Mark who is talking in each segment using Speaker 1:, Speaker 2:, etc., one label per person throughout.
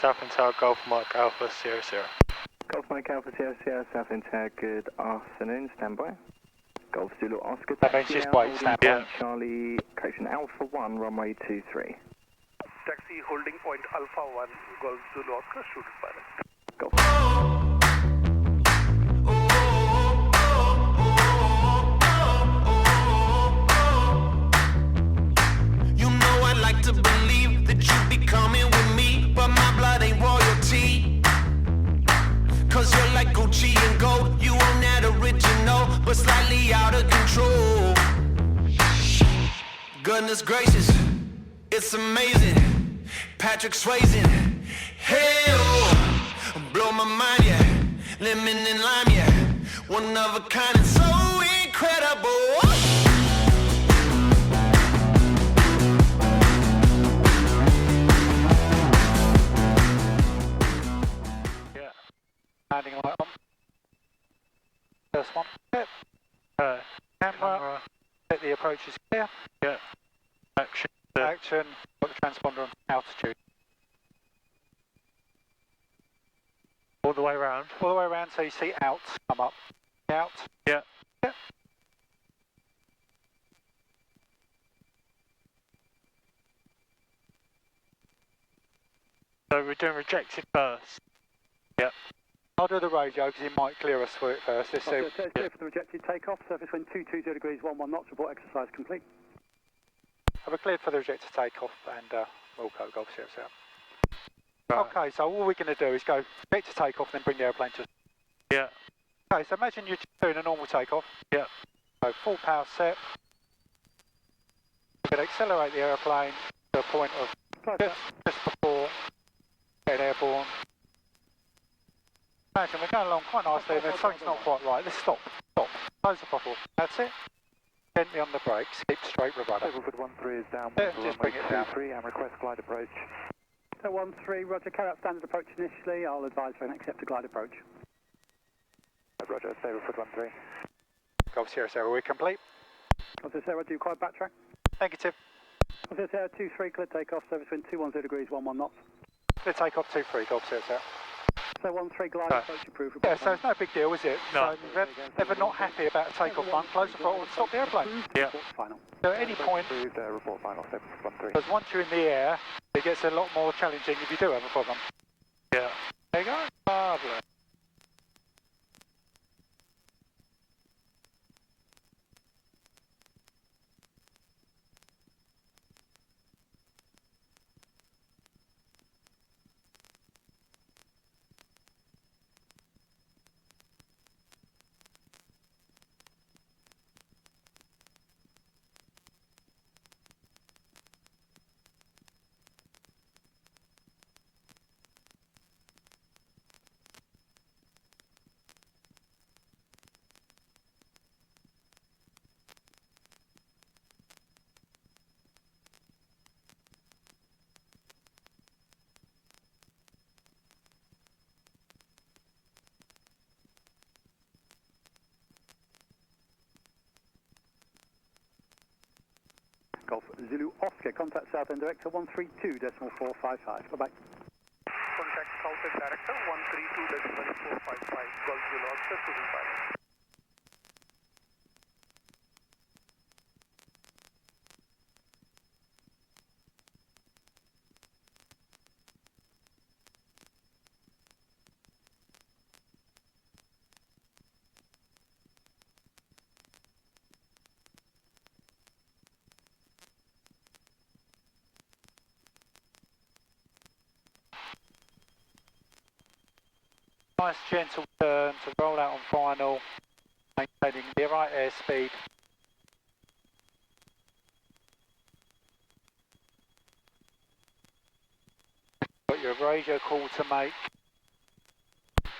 Speaker 1: Southend Tower, Golf Mike Alpha 00.
Speaker 2: Golf Mike Alpha 00, Southend Tower, good afternoon, standby. Golf Zulu Oscar,
Speaker 1: That means just wait, stand by.
Speaker 2: Charlie, correction, Alpha 1, runway 23.
Speaker 3: Taxi holding point Alpha 1, Golf Zulu Oscar, student pilot.
Speaker 2: Golf.
Speaker 4: You know I'd like to believe that you'd be coming with me, but my blood ain't royalty. Cause you're like Gucci and gold, you own that original, but slightly out of control. Goodness gracious, it's amazing. Patrick Swayze, hell, blow my mind, yeah. Lemon and lime, yeah. One of a kind and so incredible.
Speaker 1: Yeah. Landing light on. First one. Yep. Camera. Set the approach is clear. Yeah. Action. Action. Got the transponder on altitude. All the way around? All the way around so you see out come up. Out. Yeah. Yeah. So we're doing rejected first. Yeah. I'll do the radio because he might clear us for it first. Let's see.
Speaker 5: Clear for the rejected takeoff, surface wind 220 degrees, 11 knots, report exercise complete.
Speaker 1: Have a cleared for the rejected takeoff and we'll go Golf 00. Right. Okay, so all we're going to do is go rejected takeoff, then bring the airplane to... Yeah. Okay, so imagine you're doing a normal takeoff. Yeah. So full power set. We're going to accelerate the airplane to a point of just before getting airborne. Imagine we're going along quite nicely and then something's not quite right. Let's stop. Stop. Close the throttle. That's it. Gently on the brakes. Keep straight with rudder.
Speaker 2: Silverwood 13 is down.
Speaker 1: Just bring it down.
Speaker 2: 3 and request glide approach.
Speaker 5: So 13, roger, carry out standard approach initially. I'll advise for an accept a glide approach.
Speaker 2: Roger, Silverwood 13.
Speaker 1: Golf 00, we're complete.
Speaker 5: Golf 00, do you require backtrack?
Speaker 1: Negative.
Speaker 5: Golf 00, 23, clear takeoff, surface wind 210 degrees, 11 knots.
Speaker 1: Clear takeoff 23, Golf 00.
Speaker 5: So 13, glide approach approved.
Speaker 1: Yeah, so it's no big deal, is it? No. So if you're ever not happy about a takeoff run, close the throttle and stop the airplane. Yeah.
Speaker 5: Final.
Speaker 1: So at any point,
Speaker 2: Approved, report final, Silverwood 13.
Speaker 1: because once you're in the air, it gets a lot more challenging if you do have a problem. Yeah. There you go. Lovely.
Speaker 5: Golf Zulu Oscar, contact Southend Director 132.455. Bye-bye.
Speaker 3: Contact Southend Director 132.455, Golf Zulu Oscar, student pilot.
Speaker 1: Nice gentle turn to roll out on final, maintaining the right airspeed. Got your radio call to make.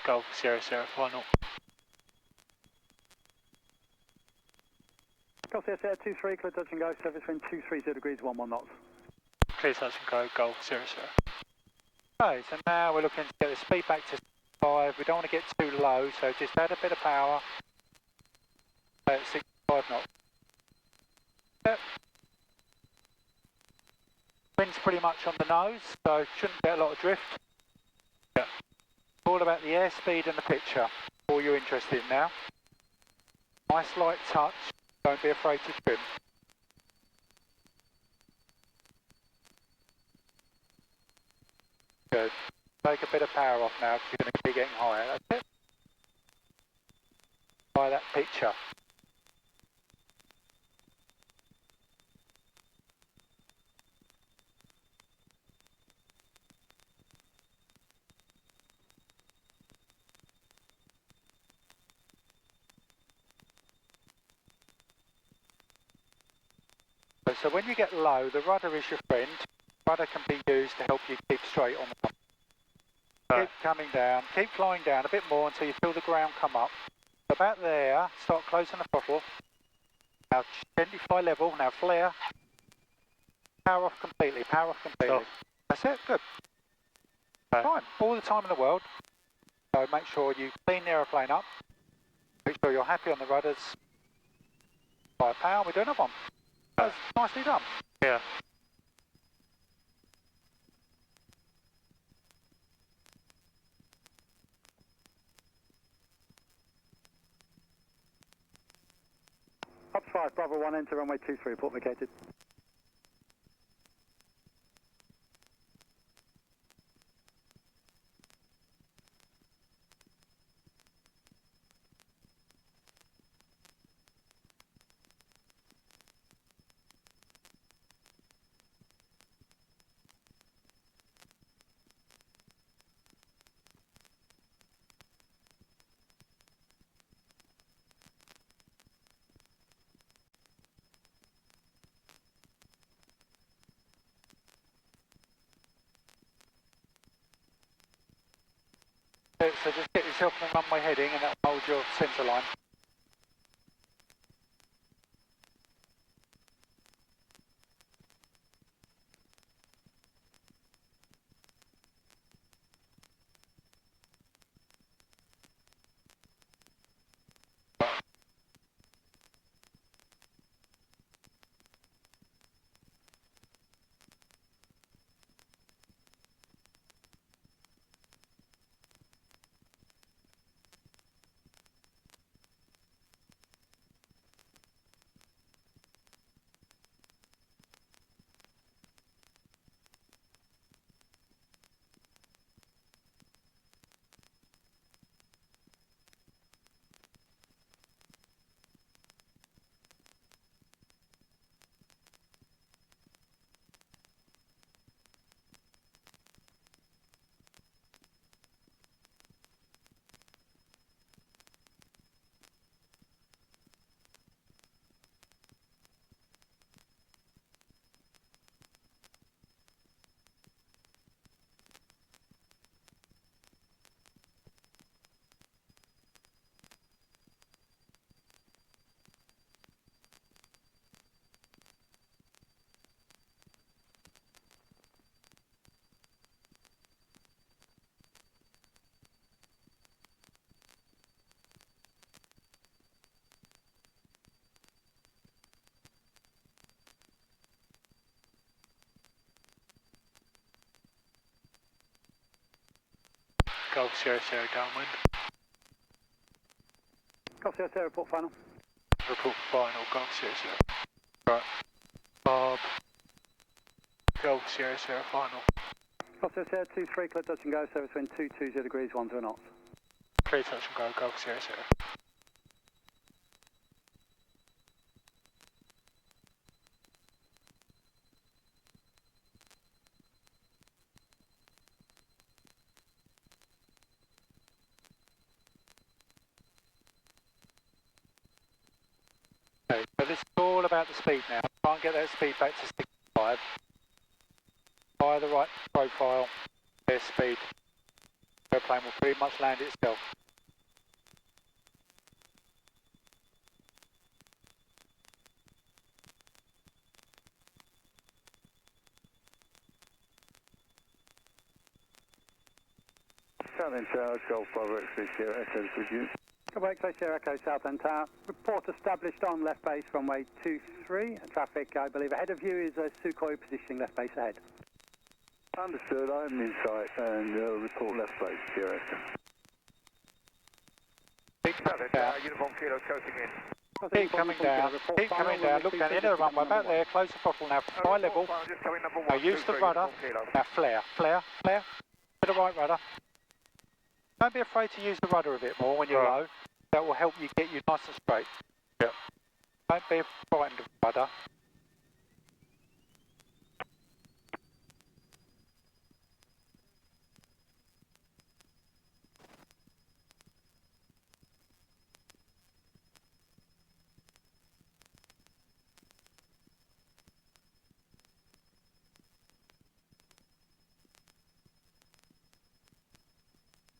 Speaker 1: Golf 00 final.
Speaker 5: Golf 00, 23, clear touch and go, surface wind 230 degrees, 11 knots.
Speaker 1: Clear touch and go, Golf 00. Okay, so now we're looking to get the speed back to 5. We don't want to get too low, so just add a bit of power at 65 knots. Yep. Wind's pretty much on the nose, so shouldn't get a lot of drift. all about the airspeed and the picture. All you're interested in now. Nice light touch. Don't be afraid to trim. Good. Take a bit of power off now because you're going to be getting higher. That's it. By that picture. So when you get low, the rudder is your friend. Rudder can be used to help you keep straight on the pump. Keep coming down, keep flying down a bit more until you feel the ground come up. About there, start closing the throttle. Now gently fly level, now flare. Power off completely, power off completely. That's it, good. Fine, all the time in the world. So make sure you clean the aeroplane up. Make sure you're happy on the rudders. Fire power, we do another one. That's nicely done. Yeah.
Speaker 5: Up 5, Bravo 1, enter runway 23, report vacated.
Speaker 1: So just get yourself in the runway heading and that'll hold your centre line.
Speaker 6: Golf Sierra Sierra downwind.
Speaker 5: Golf Sierra Sierra, report final.
Speaker 6: Report final, Golf Sierra Sierra. Right. Bob. Golf Sierra Sierra final.
Speaker 5: Golf Sierra Sierra 23, clear touch and go, service wind 220 degrees, 10 knots.
Speaker 6: Clear touch and go, Golf Sierra Sierra.
Speaker 1: Okay, so this is all about the speed now. Try and get that speed back to 65. Fire the right profile, airspeed. The airplane will pretty much land itself.
Speaker 2: Southend Tower, Golf Bravo X-ray Sierra Echo with you.
Speaker 5: Golf X-ray Sierra Echo, Southend Tower. Report established on left base, runway 23. Traffic, I believe, ahead of you is a Sukhoi positioning left base ahead.
Speaker 2: Understood, I'm in sight and report left base, Sierra Echo.
Speaker 1: down.
Speaker 3: Uniform Kilo coasting in.
Speaker 1: Keep coming down, keep coming down, look down the end of the runway, about there, close the throttle now, high level.
Speaker 3: Just coming number
Speaker 1: Now
Speaker 3: one.
Speaker 1: use the rudder, now flare, flare, flare, to the right rudder. Don't be afraid to use the rudder a bit more when you're low, that will help you get you nice and straight.
Speaker 6: Yep.
Speaker 1: Don't be frightened of the rudder.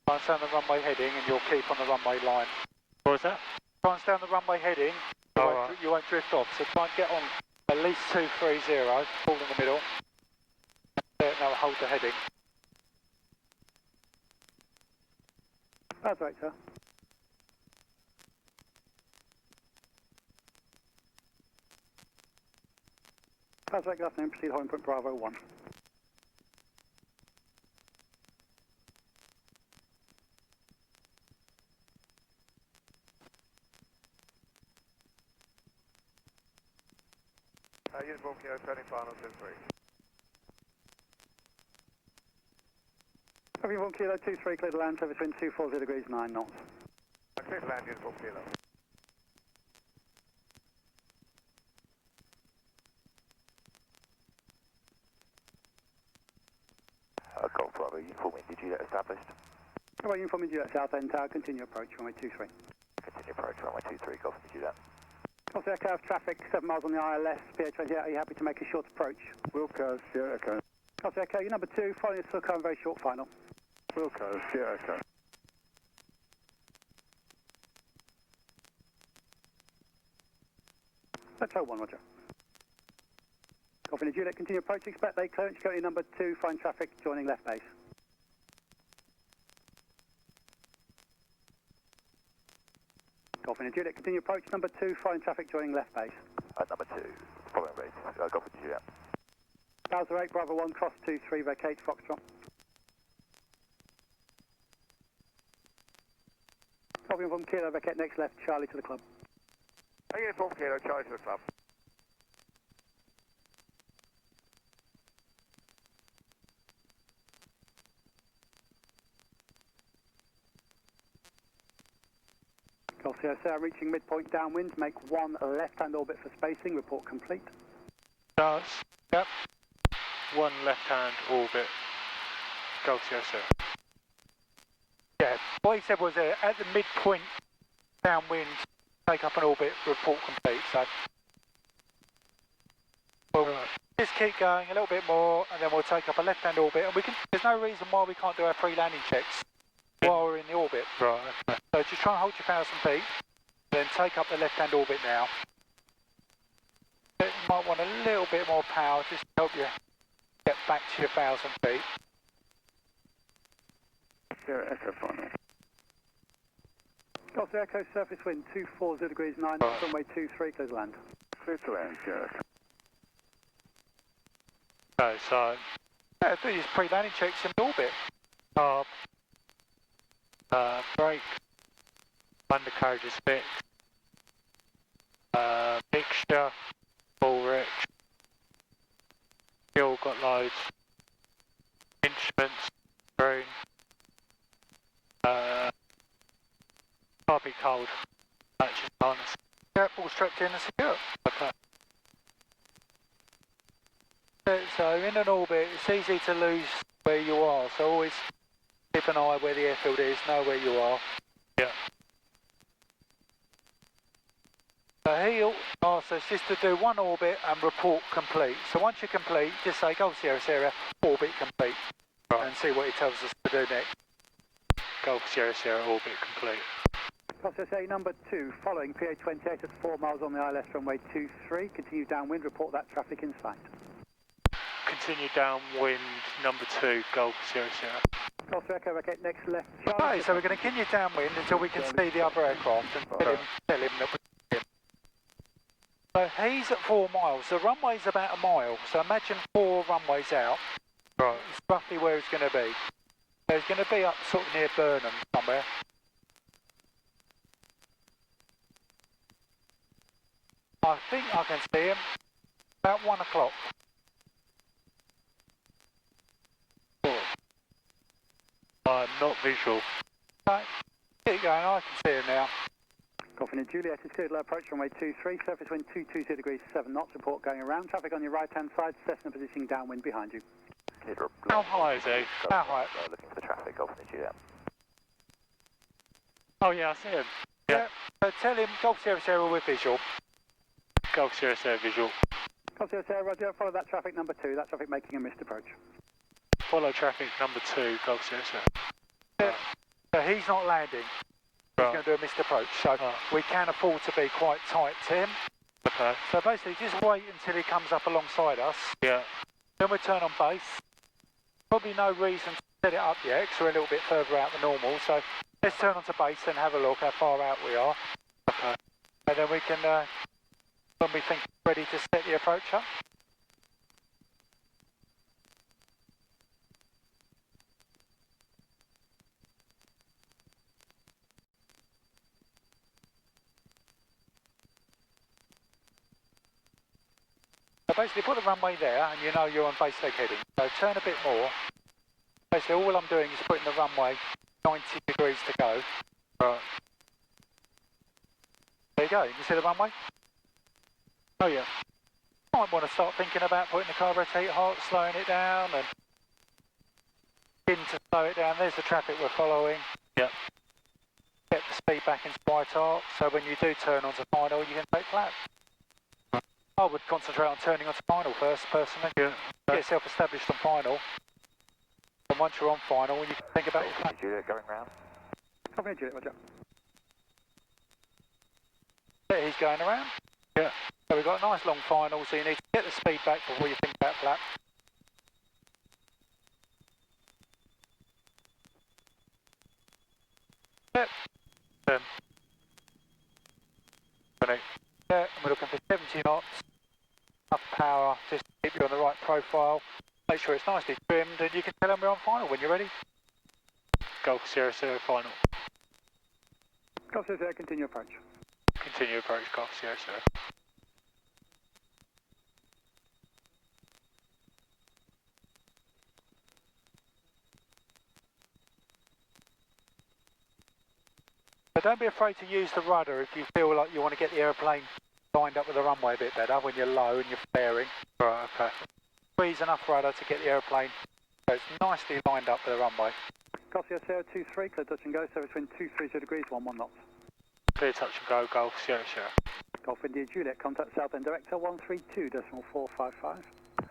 Speaker 1: Try and stay on the runway heading and you'll keep on the runway line.
Speaker 6: What was that?
Speaker 1: Try and stay on the runway heading, you won't drift off. So try and get on at least 230, fall in the middle. There, now hold the heading.
Speaker 5: That's right, sir. That's right, good afternoon. Proceed holding point Bravo 1.
Speaker 3: Uniform Kilo turning final 23.
Speaker 5: Uniform Kilo 23, clear to land, service wind 240 degrees 9 knots.
Speaker 3: Clear to land, Uniform Kilo.
Speaker 7: Golf Bravo, uniform India established.
Speaker 5: Well, uniform India at Southend Tower, continue approach, runway 23.
Speaker 7: Continue approach, runway 23, Golf India.
Speaker 5: Cross aircraft traffic, 7 miles on the ILS, PA28, are you happy to make a short approach?
Speaker 2: Wilco, Sierra Echo.
Speaker 5: Cross Echo, you're number 2, following a Silco and very short final.
Speaker 2: Wilco, Sierra Echo.
Speaker 5: Let's hold 1, roger. Golf India Juliet, continue approach, expect late clearance, currently number 2, fine traffic, joining left base. Golf India Juliet, continue approach, number 2, fine traffic, joining left base.
Speaker 7: Number 2, following base, Golf India.
Speaker 5: Bowser 8, Bravo 1, cross 23, vacate, Foxtrot. Golf Uniform Kilo, vacate next left, Charlie to the club.
Speaker 3: Uniform Kilo, Charlie to the club.
Speaker 5: Golf Sierra Sarah, reaching midpoint downwind, make 1 left-hand orbit for spacing, report complete.
Speaker 6: Does. Yep. 1 left-hand orbit. Golf Sierra Sarah.
Speaker 1: Yeah, what he said was at the midpoint downwind, take up an orbit, report complete. So we'll just keep going a little bit more and then we'll take up a left-hand orbit. And we can. There's no reason why we can't do our pre-landing checks while we're in the orbit.
Speaker 6: Right. Okay.
Speaker 1: So just try and hold your 1,000 feet, then take up the left-hand orbit now. You might want a little bit more power just to help you get back to your 1,000 feet.
Speaker 2: Sierra Echo final.
Speaker 5: Golf Sierra Echo, surface wind 240 degrees 9 knots, runway 23, clear to land.
Speaker 2: Clear to land, Sierra Echo.
Speaker 6: Okay, so
Speaker 1: Yeah, do these pre-landing checks in orbit.
Speaker 6: carb, brake, undercarriage is fixed, mixture, full rich, fuel got loads, instruments, green, copy cold, matches harness.
Speaker 1: Yep, all strapped in and secure.
Speaker 6: Okay.
Speaker 1: So in an orbit, it's easy to lose where you are. So always keep an eye where the airfield is, know where you are.
Speaker 6: Yeah.
Speaker 1: So he asks us just to do 1 orbit and report complete. So once you're complete, just say Golf Sierra Sierra, orbit complete, and see what he tells us to do next.
Speaker 6: Golf Sierra Sierra orbit complete.
Speaker 5: Golf Sierra Sierra, number 2, following PA28 at 4 miles on the ILS, runway 23, continue downwind, report that traffic in sight.
Speaker 6: Continue downwind, number 2, Golf Sierra Sierra.
Speaker 5: Golf Sierra Echo, vacate next left,
Speaker 1: Okay,
Speaker 5: Charlie.
Speaker 1: so we're going to continue downwind until we can see the other aircraft and tell him that we're him. So he's at 4 miles. The runway's about a mile. So imagine 4 runways out.
Speaker 6: Right.
Speaker 1: It's roughly where it's going to be. So it's going to be up sort of near Burnham somewhere. I think I can see him. About 1 o'clock.
Speaker 6: Not visual.
Speaker 1: Right. Keep going, I can see him now.
Speaker 5: Golf Juliet is cleared, approach runway 23, surface wind 220 degrees 7 knots, report going around, traffic on your right hand side, Cessna positioning downwind behind you.
Speaker 6: How high is he?
Speaker 1: How high?
Speaker 7: Looking for the traffic, Golf Juliet.
Speaker 6: Oh yeah, I see him.
Speaker 1: Yeah. So tell him Golf Sierra Sierra with visual.
Speaker 6: Golf Sierra Sierra visual.
Speaker 5: Golf Sierra Sierra, Roger, follow that traffic number 2, that traffic making a missed approach.
Speaker 6: Follow traffic number 2, Golf Sierra Sierra.
Speaker 1: Yeah. So he's not landing. He's going to do a missed approach, so we can afford to be quite tight to him.
Speaker 6: Okay.
Speaker 1: So basically, just wait until he comes up alongside us.
Speaker 6: Yeah.
Speaker 1: Then we turn on base. Probably no reason to set it up yet, because we're a little bit further out than normal. So let's turn onto base and have a look how far out we are.
Speaker 6: Okay.
Speaker 1: And then we can, when we think ready to set the approach up. So basically put the runway there and you know you're on base leg heading. So turn a bit more. Basically all I'm doing is putting the runway 90 degrees to go. Right. There you go, you can see the runway? Oh yeah. You might want to start thinking about putting the car rotate hot, slowing it down and begin to slow it down. There's the traffic we're following.
Speaker 6: Yep.
Speaker 1: Get the speed back into white arc so when you do turn onto final you can take flat. I would concentrate on turning onto final first, personally.
Speaker 6: Yeah.
Speaker 1: Get yourself established on final. And once you're on final, you can think about your flat.
Speaker 7: Juliet going round.
Speaker 5: Golf Juliet, Roger.
Speaker 1: Yeah, he's going around.
Speaker 6: Yeah.
Speaker 1: So we've got a nice long final, so you need to get the speed back before you think about flat. Yep.
Speaker 6: 20.
Speaker 1: Yeah, and we're looking for 70 knots. Enough power just to keep you on the right profile. Make sure it's nicely trimmed and you can tell them we're on final when you're ready.
Speaker 6: Golf Sierra Sierra final.
Speaker 5: Golf Sierra Sierra, continue approach.
Speaker 6: Continue approach, Golf Sierra Sierra.
Speaker 1: But don't be afraid to use the rudder if you feel like you want to get the aeroplane lined up with the runway a bit better when you're low and you're flaring.
Speaker 6: Right, okay.
Speaker 1: Squeeze enough rudder to get the aeroplane so it's nicely lined up with the runway.
Speaker 5: Golf Sierra Sierra 23, clear touch and go, service wind 230 degrees 11 knots.
Speaker 6: Clear touch and go, Golf Sierra Sierra.
Speaker 5: Golf India Juliet, contact Southend director 132.455.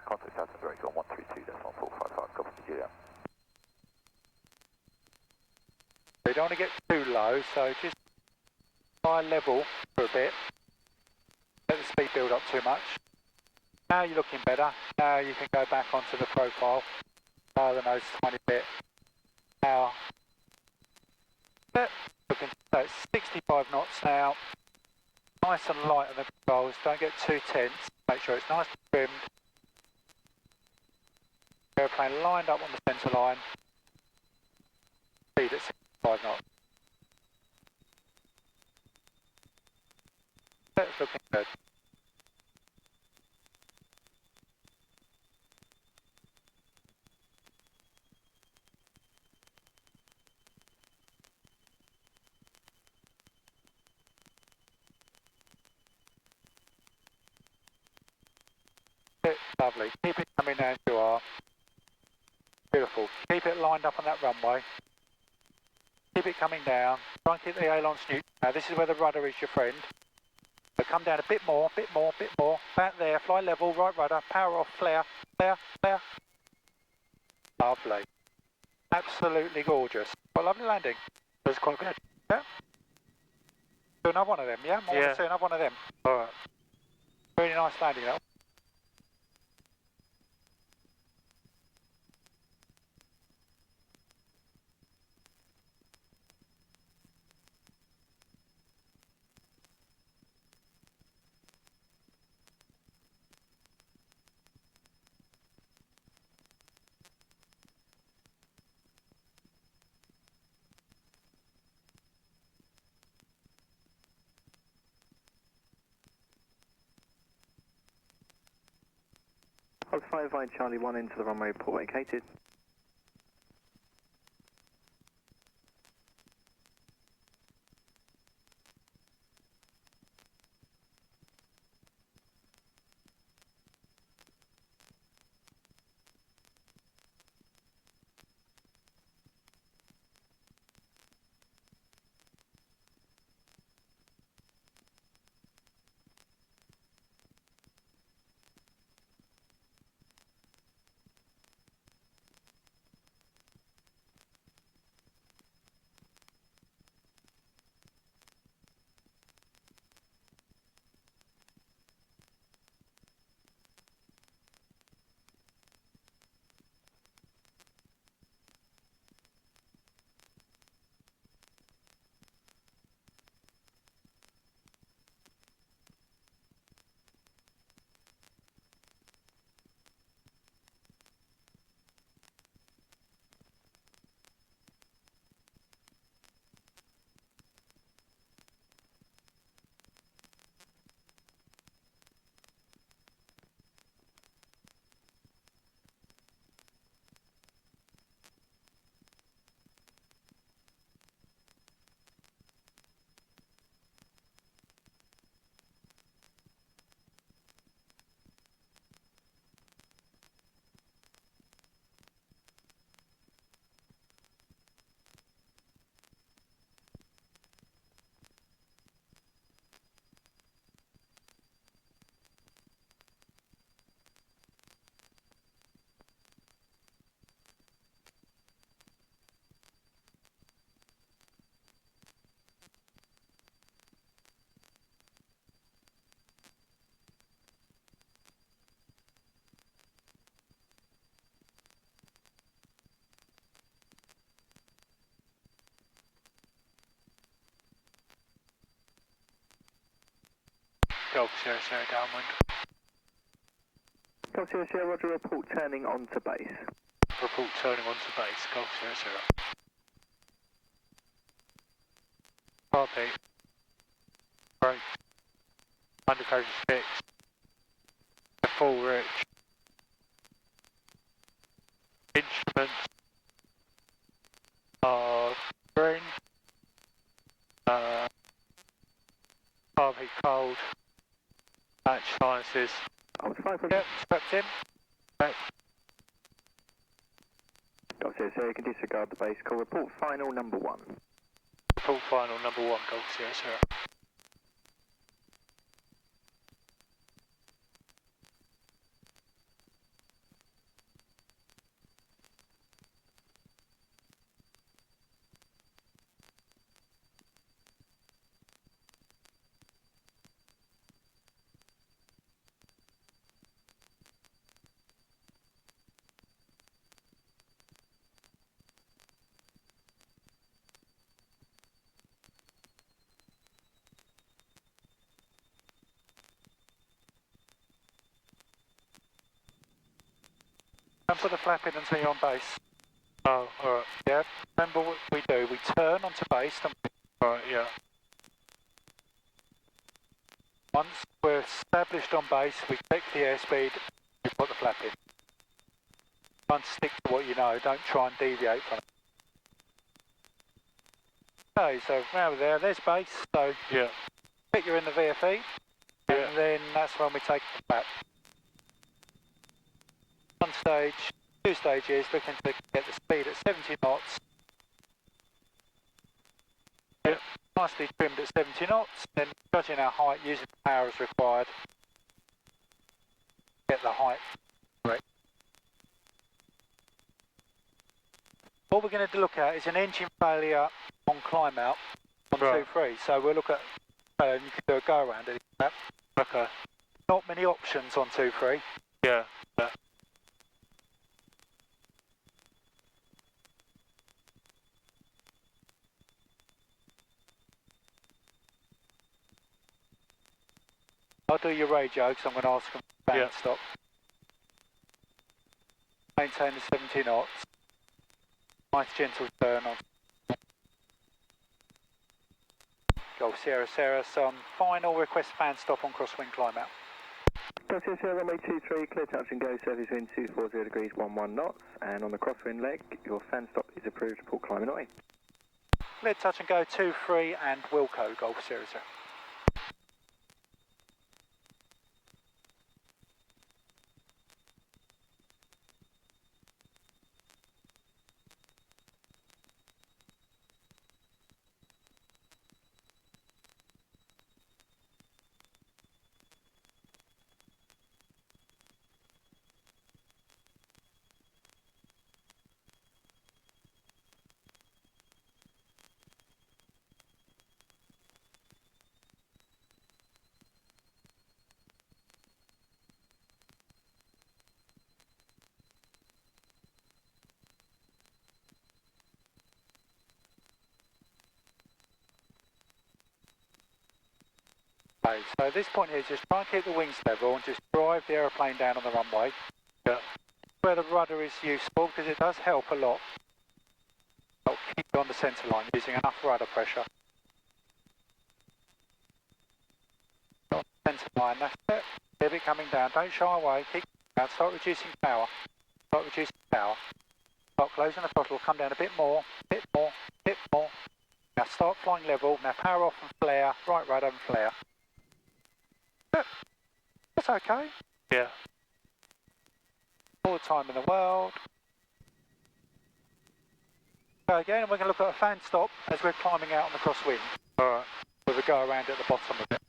Speaker 7: Contact Southend director on 132.455, Golf Juliet.
Speaker 1: You don't want to get too low, so just high level for a bit. Let the speed build up too much. Now you're looking better. Now you can go back onto the profile. Lower the nose a tiny bit. Now, looking, so it's 65 knots now. Nice and light on the controls. Don't get too tense. Make sure it's nice and trimmed. Airplane lined up on the centre line. Speed at 65 knots. That's looking good. Lovely. Keep it coming down as you are. Beautiful. Keep it lined up on that runway. Keep it coming down. Try and keep the ailerons neutral. Now this is where the rudder is your friend. So come down a bit more, bit more, bit more. Back there, fly level, right rudder, power off, flare, flare, flare. Lovely. Absolutely gorgeous. What a lovely landing.
Speaker 6: That's quite good.
Speaker 1: Yeah? Do another one of them, yeah? More
Speaker 6: Yeah.
Speaker 1: do another one of them.
Speaker 6: Alright.
Speaker 1: Really nice landing that one.
Speaker 2: Golf 5, Charlie 1 into the runway, report vacated.
Speaker 6: Golf Sierra Sierra downwind.
Speaker 2: Golf Sierra Sierra, roger, report turning onto base.
Speaker 6: Report turning onto base, Golf Sierra Sierra. Heartbeat. Brake. Undercarriage is fixed. Full rich. Instruments are green. Heartbeat cold. Match sciences.
Speaker 2: Golf 5,
Speaker 1: Yep, strapped in.
Speaker 6: Right.
Speaker 2: Golf Sierra Sierra, you can disregard the base call. Report final number 1.
Speaker 6: Report final number 1, Golf Sierra Sierra.
Speaker 1: Don't put the flap in until you're on base.
Speaker 6: Oh, alright.
Speaker 1: Yeah, remember what we do. We turn onto base and
Speaker 6: Alright, yeah.
Speaker 1: once we're established on base, we check the airspeed, we put the flap in. Try and stick to what you know, don't try and deviate from it. Okay, so now we're there, there's base, so
Speaker 6: Yeah.
Speaker 1: pick you're in the VFE,
Speaker 6: Yeah.
Speaker 1: and then that's when we take the flap. One stage, 2 stages, looking to get the speed at 70 knots.
Speaker 6: Yeah.
Speaker 1: Nicely trimmed at 70 knots, then judging our height, using the power as required. Get the height correct. What we're going to look at is an engine failure on climb out on
Speaker 6: Right.
Speaker 1: 2-3. So we'll look at, you can do a go around it.
Speaker 6: Okay.
Speaker 1: Not many options on 2-3.
Speaker 6: Yeah. Yeah.
Speaker 1: I'll do your radio because I'm going to ask them to band
Speaker 6: Yeah.
Speaker 1: stop. Maintain the 70 knots. Nice gentle turn on. Golf Sierra Sierra, some final request fan stop on crosswind climb out.
Speaker 2: Golf Sierra Sierra, runway 23, clear touch and go, surface wind 240 degrees, 11 knots, and on the crosswind leg, your fan stop is approved, report climbing away.
Speaker 1: Clear touch and go 23 and Wilco, Golf Sierra Sierra. Okay, so at this point here, just try and keep the wings level and just drive the aeroplane down on the runway. Yeah. Where the rudder is useful because it does help a lot. It'll keep you on the centre line using enough rudder pressure. On the centre line, that's it. Keep it coming down, don't shy away, keep down, start reducing power. Start reducing power. Start closing the throttle, come down a bit more, bit more, bit more. Now start flying level, now power off and flare, right rudder and flare. That's okay.
Speaker 6: Yeah.
Speaker 1: All the time in the world. Go again, and we're going to look at a fan stop as we're climbing out on the crosswind.
Speaker 6: Alright.
Speaker 1: With a go around at the bottom of it.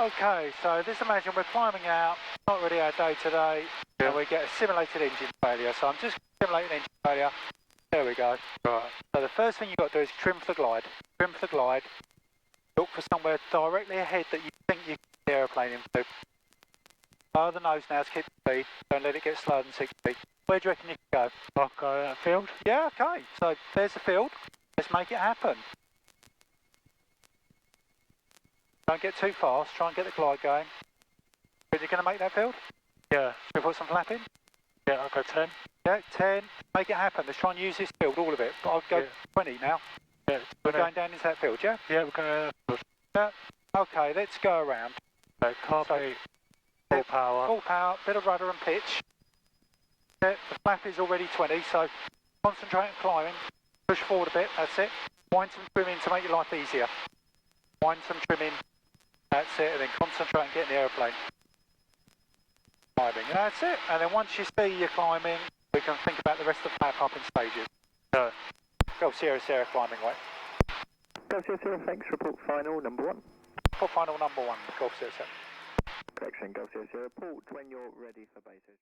Speaker 1: Okay, so just imagine we're climbing out, not really our day today, and we get a simulated engine failure. So I'm just simulating engine failure. There we go. Right. So the first thing you've got to do is trim for the glide. Trim for the glide. Look for somewhere directly ahead that you think you can get the aeroplane into. Lower the nose now to keep the speed. Don't let it get slower than 60. Where do you reckon you can go?
Speaker 6: I'll go that field.
Speaker 1: Yeah, okay. So there's the field. Let's make it happen. Don't get too fast, try and get the glide going. Are you going to make that field?
Speaker 6: Yeah.
Speaker 1: Should we put some flap in?
Speaker 6: Yeah, I'll go 10.
Speaker 1: Yeah, 10. Make it happen. Let's try and use this field, all of it. But I'll go 20 now.
Speaker 6: Yeah.
Speaker 1: We're going down into that field, yeah?
Speaker 6: Yeah, we're going to...
Speaker 1: Yeah. Okay, let's go around.
Speaker 6: So, carb full power.
Speaker 1: Full power, bit of rudder and pitch. Yeah, the flap is already 20, so concentrate on climbing. Push forward a bit, that's it. Wind some trim in to make your life easier. Wind some trim in. That's it, and then concentrate on getting the aeroplane climbing. And that's it. And then once you see you're climbing, we can think about the rest of the flap up in stages. So, Golf Sierra Sierra climbing way.
Speaker 2: Golf Sierra Sierra, thanks, report final number 1.
Speaker 1: For final number 1, Golf Sierra Sierra.
Speaker 2: Correction, Golf Sierra Sierra, report when you're ready for bases.